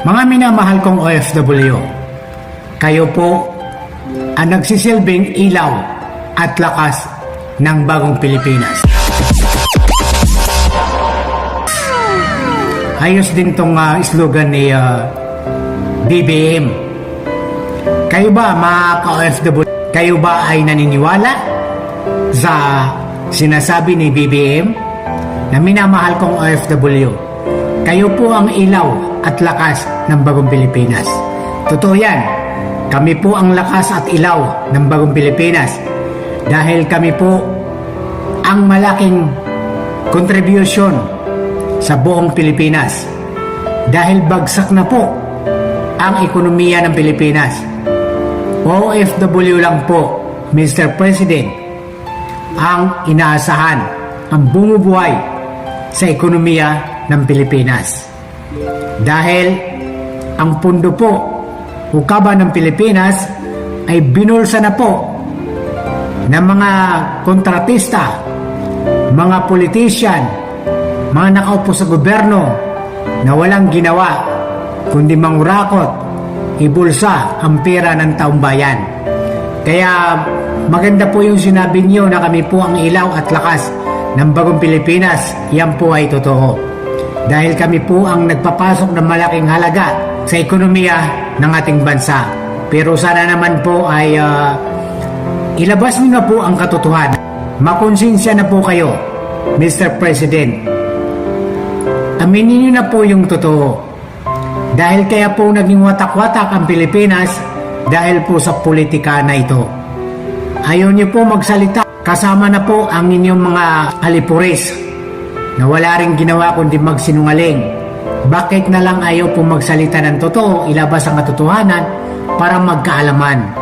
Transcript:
Mga minamahal kong OFW, kayo po ang nagsisilbing ilaw at lakas ng bagong Pilipinas. Ayos din tong slogan ni BBM. Kayo ba mga ka-OFW, kayo ba ay naniniwala sa sinasabi ni BBM na minamahal kong OFW? Kayo po ang ilaw at lakas ng bagong Pilipinas. Totoo yan. Kami po ang lakas at ilaw ng bagong Pilipinas dahil kami po ang malaking contribution sa buong Pilipinas. Dahil bagsak na po ang ekonomiya ng Pilipinas. OFW lang po, Mr. President, ang inaasahan, ang bumubuhay sa ekonomiya ng Pilipinas. Dahil ang pundo po o kaba ng Pilipinas ay binulsa na po ng mga kontratista, mga politician, mga nakaupo sa gobyerno na walang ginawa kundi mangurakot, ibulsa ang pera ng taong bayan. Kaya maganda po yung sinabi niyo na kami po ang ilaw at lakas ng bagong Pilipinas. Yan po ay totoo. Dahil kami po ang nagpapasok ng malaking halaga sa ekonomiya ng ating bansa. Pero sana naman po ay ilabas niyo na po ang katotohanan. Makonsensya na po kayo, Mr. President. Aminin niyo na po yung totoo. Dahil kaya po naging watak-watak ang Pilipinas dahil po sa politika na ito. Ayaw niyo po magsalita. Kasama na po ang inyong mga alipuris na wala rin ginawa kundi magsinungaling. Bakit na lang ayaw po magsalita ng totoo, ilabas ang katotohanan para magkaalaman?